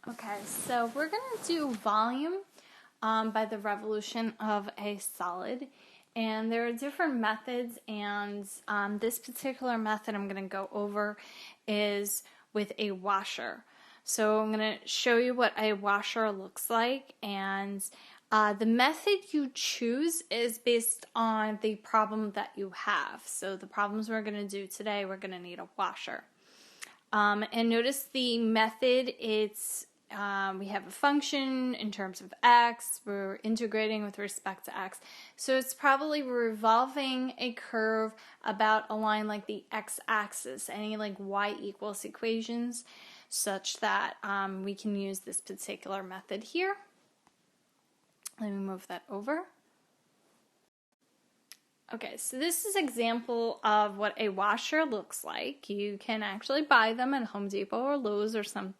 Okay, so we're going to do volume by the revolution of a solid. And there are different methods, and this particular method I'm going to go over is with a washer. So I'm going to show you what a washer looks like, and the method you choose is based on the problem that you have. So the problems we're going to do today, we're going to need a washer. And notice the method, we have a function in terms of x, we're integrating with respect to x. So it's probably revolving a curve about a line like the x-axis, any like y equals equations, such that we can use this particular method here. Let me move that over. Okay, so this is an example of what a washer looks like. You can actually buy them at Home Depot or Lowe's or some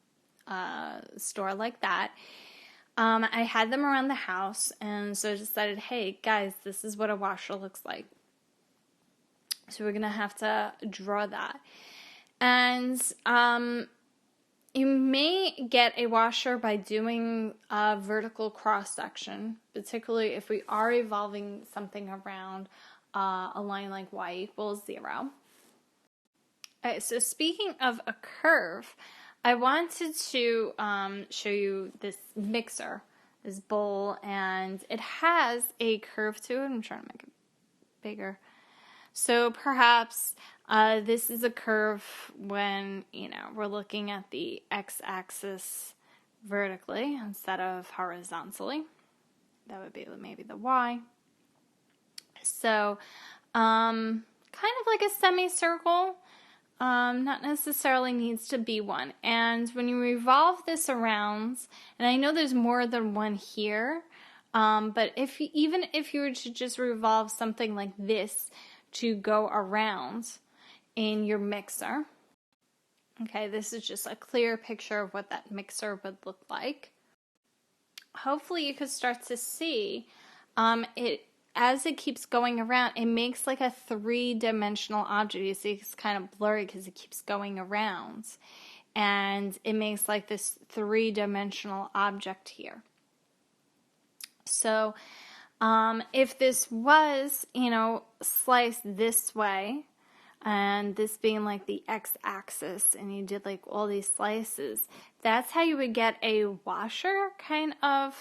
store like that. I had them around the house, and so I decided, hey guys, this is what a washer looks like. So we're gonna have to draw that. And you may get a washer by doing a vertical cross section, particularly if we are evolving something around a line like y equals 0. Okay, so speaking of a curve, I wanted to show you this mixer, this bowl, and it has a curve to it. I'm trying to make it bigger. So perhaps this is a curve when, we're looking at the x-axis vertically instead of horizontally. That would be maybe the y. So kind of like a semicircle. Not necessarily needs to be one. And when you revolve this around, and I know there's more than one here, but even if you were to just revolve something like this to go around in your mixer, okay, this is just a clear picture of what that mixer would look like. Hopefully you could start to see it. As it keeps going around, it makes like a three-dimensional object. You see it's kind of blurry because it keeps going around. And it makes like this three-dimensional object here. So if this was, sliced this way, and this being like the x-axis, and you did like all these slices, that's how you would get a washer kind of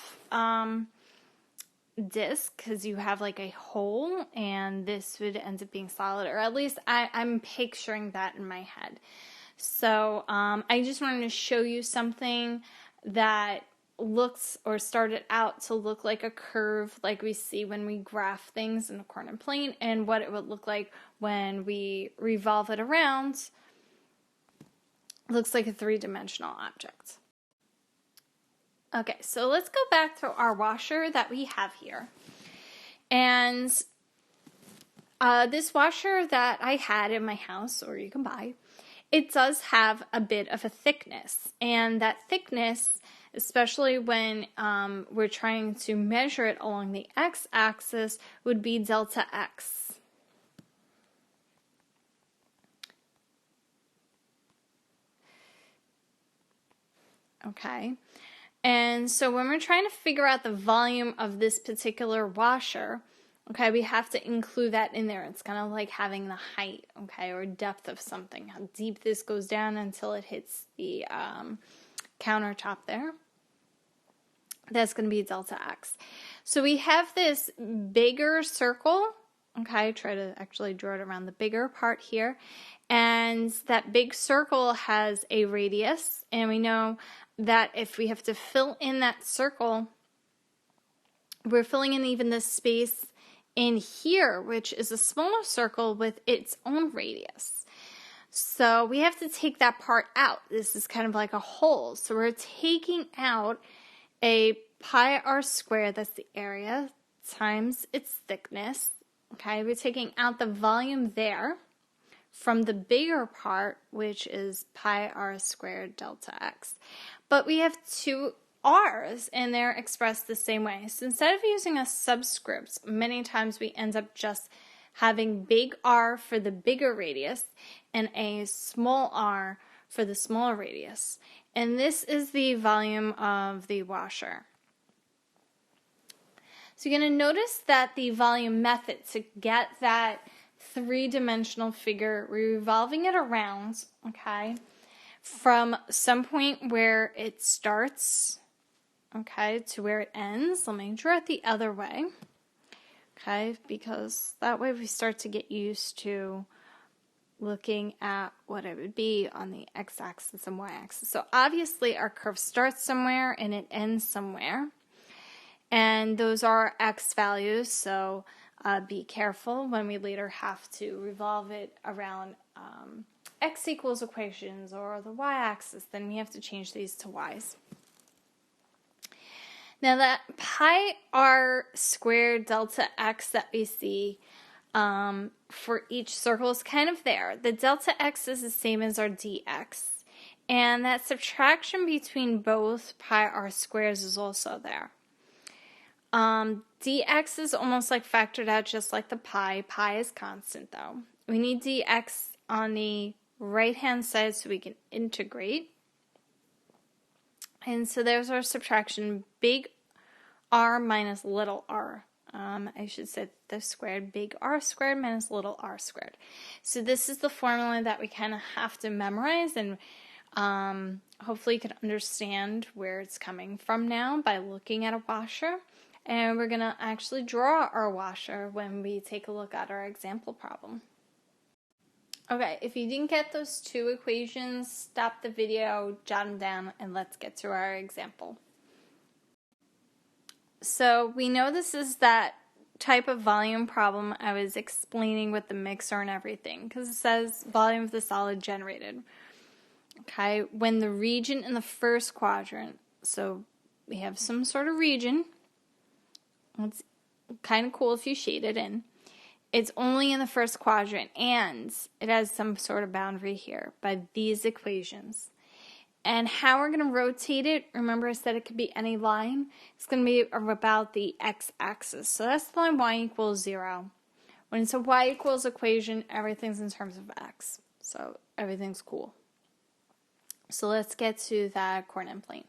disc, because you have like a hole, and this would end up being solid, or at least I'm picturing that in my head. So I just wanted to show you something that looks, or started out to look like a curve like we see when we graph things in a coordinate plane, and what it would look like when we revolve it around. Looks like a three-dimensional object. Okay, so let's go back to our washer that we have here. And this washer that I had in my house, or you can buy, it does have a bit of a thickness. And that thickness, especially when we're trying to measure it along the x-axis, would be delta x. Okay. And so when we're trying to figure out the volume of this particular washer, okay, we have to include that in there. It's kind of like having the height, okay, or depth of something, how deep this goes down until it hits the countertop there. That's going to be delta x. So we have this bigger circle, okay, try to actually draw it around the bigger part here. And that big circle has a radius, and we know that if we have to fill in that circle, we're filling in even the space in here, which is a smaller circle with its own radius. So we have to take that part out. This is kind of like a hole. So we're taking out a pi r squared, that's the area, times its thickness. Okay, we're taking out the volume there from the bigger part, which is pi r squared delta x. But we have two r's, and they're expressed the same way. So instead of using a subscript, many times we end up just having big R for the bigger radius and a small r for the smaller radius. And this is the volume of the washer. So you're going to notice that the volume method, to get that three-dimensional figure, we're revolving it around, okay, from some point where it starts, okay, to where it ends. Let me draw it the other way, okay, because that way we start to get used to looking at what it would be on the x-axis and y-axis. So obviously our curve starts somewhere and it ends somewhere. And those are x values, so be careful when we later have to revolve it around x equals equations or the y-axis, then we have to change these to y's. Now that pi r squared delta x that we see for each circle is kind of there. The delta x is the same as our dx, and that subtraction between both pi r squares is also there. Dx is almost like factored out just like the pi. Pi is constant though. We need dx on the right hand side so we can integrate. And so there's our subtraction, big R minus little r. I should say the squared, big R squared minus little r squared. So this is the formula that we kind of have to memorize, and hopefully you can understand where it's coming from now by looking at a washer. And we're going to actually draw our washer when we take a look at our example problem. Okay, if you didn't get those two equations, stop the video, jot them down, and let's get to our example. So we know this is that type of volume problem I was explaining with the mixer and everything, because it says volume of the solid generated. Okay, when the region in the first quadrant, so we have some sort of region. It's kind of cool if you shade it in. It's only in the first quadrant, and it has some sort of boundary here by these equations. And how we're going to rotate it, remember I said it could be any line. It's going to be about the x-axis. So that's the line y equals 0. When it's a y equals equation, everything's in terms of x. So everything's cool. So let's get to that coordinate plane.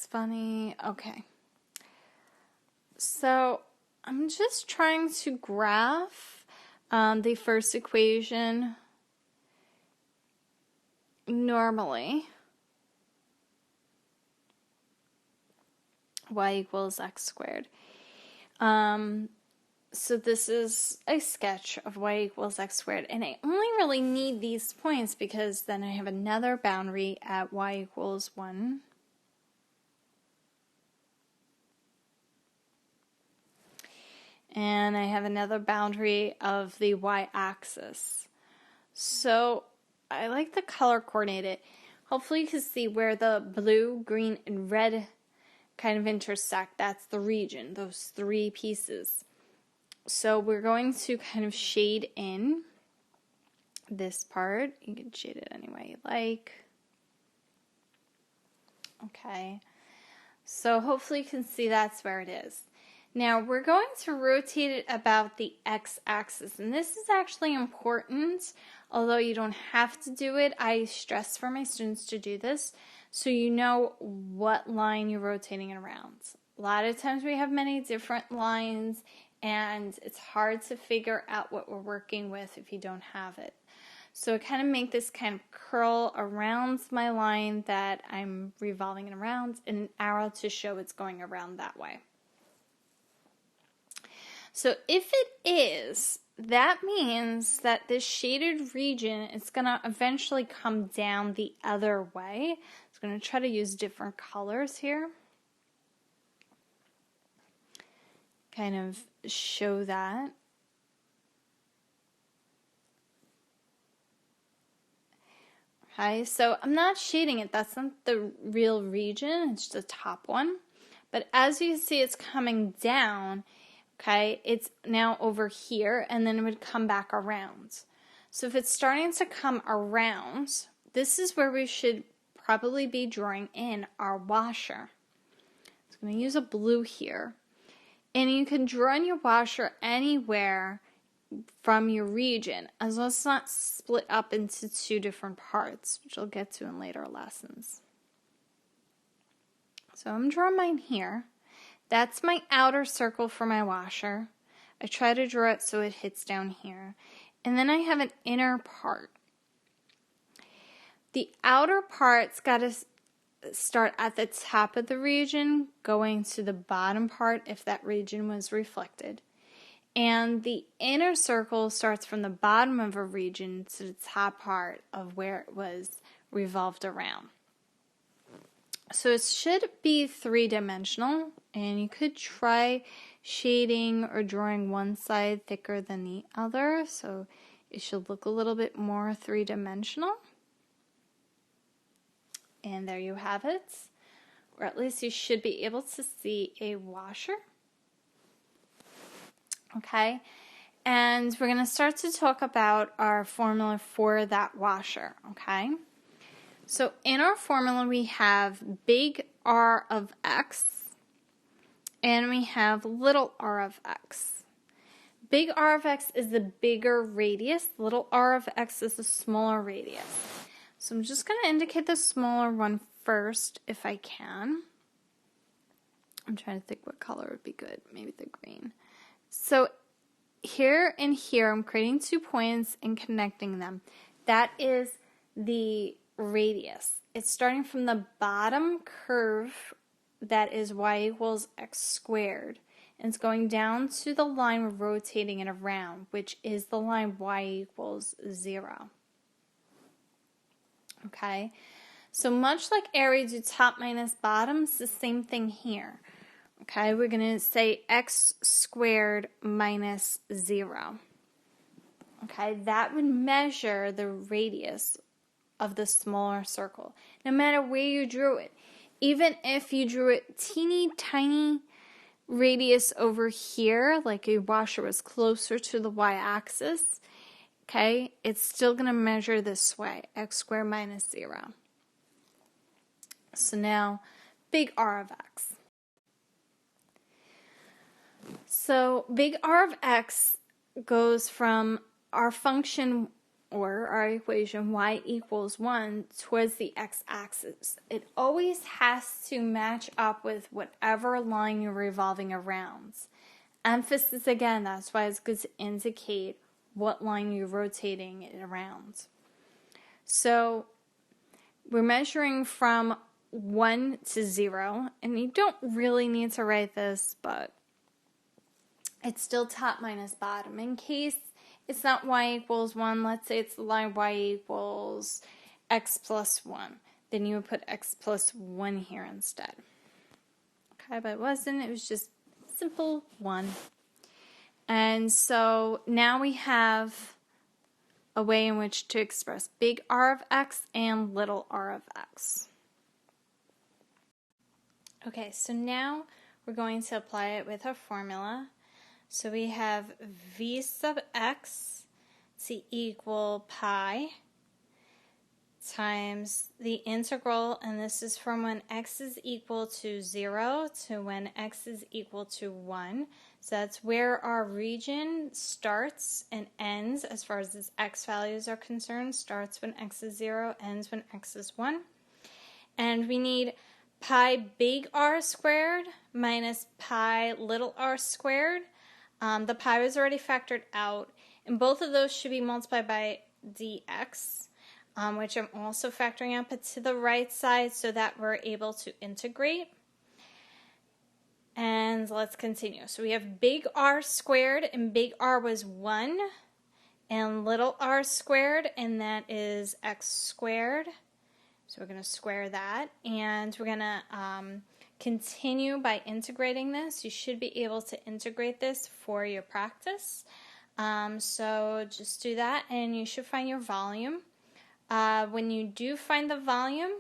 Funny. Okay. So I'm just trying to graph the first equation normally. Y equals x squared. So this is a sketch of y equals x squared, and I only really need these points because then I have another boundary at y equals 1. And I have another boundary of the y-axis. So I like the color coordinated. Hopefully you can see where the blue, green, and red kind of intersect. That's the region, those three pieces. So we're going to kind of shade in this part. You can shade it any way you like. Okay. So hopefully you can see that's where it is. Now we're going to rotate it about the x-axis, and this is actually important, although you don't have to do it. I stress for my students to do this so you know what line you're rotating it around. A lot of times we have many different lines, and it's hard to figure out what we're working with if you don't have it. So I kind of make this kind of curl around my line that I'm revolving it around, and an arrow to show it's going around that way. So if it is, that means that this shaded region is going to eventually come down the other way. I'm going to try to use different colors here. Kind of show that. Okay, so I'm not shading it. That's not the real region. It's just the top one. But as you can see, it's coming down. Okay, it's now over here, and then it would come back around. So if it's starting to come around, this is where we should probably be drawing in our washer. So I'm going to use a blue here. And you can draw in your washer anywhere from your region, as long as it's not split up into two different parts, which I'll get to in later lessons. So I'm drawing mine here. That's my outer circle for my washer. I try to draw it so it hits down here. And then I have an inner part. The outer part's got to start at the top of the region, going to the bottom part if that region was reflected. And the inner circle starts from the bottom of a region to the top part of where it was revolved around. So it should be three-dimensional, and you could try shading or drawing one side thicker than the other, so it should look a little bit more three-dimensional. And there you have it, or at least you should be able to see a washer. Okay, and we're going to start to talk about our formula for that washer, okay? So in our formula we have big R of X and we have little r of X. Big R of X is the bigger radius, little r of X is the smaller radius. So I'm just going to indicate the smaller one first if I can. I'm trying to think what color would be good, maybe the green. So here and here, I'm creating 2 points and connecting them. That is the radius. It's starting from the bottom curve, that is y equals x squared. And it's going down to the line we're rotating it around, which is the line y equals 0. Okay? So much like area do top minus bottom, it's the same thing here. Okay, we're going to say x squared minus 0. Okay, that would measure the radius of the smaller circle, no matter where you drew it. Even if you drew it teeny tiny radius over here, like your washer was closer to the y-axis, okay, it's still going to measure this way, x squared minus 0. So now, big R of X. So big R of X goes from our function or our equation y equals 1 towards the x-axis. It always has to match up with whatever line you're revolving around. Emphasis again, that's why it's good to indicate what line you're rotating it around. So we're measuring from 1 to 0, and you don't really need to write this, but it's still top minus bottom. In case it's not y equals 1, let's say it's the line y equals x plus 1. Then you would put x plus 1 here instead. Okay, but it wasn't. It was just simple 1. And so now we have a way in which to express big R of X and little r of X. Okay, so now we're going to apply it with our formula. So we have v sub x to equal pi times the integral, and this is from when x is equal to 0 to when x is equal to 1. So that's where our region starts and ends as far as its x values are concerned. Starts when x is 0, ends when x is 1. And we need pi big R squared minus pi little r squared. The pi was already factored out, and both of those should be multiplied by dx, which I'm also factoring out, but to the right side so that we're able to integrate. And let's continue. So we have big R squared, and big R was 1, and little r squared, and that is x squared. So we're going to square that, and we're going to continue by integrating this. You should be able to integrate this for your practice. So just do that, and you should find your volume. When you do find the volume,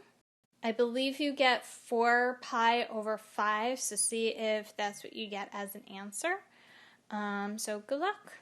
I believe you get 4 pi over 5, so see if that's what you get as an answer. So good luck.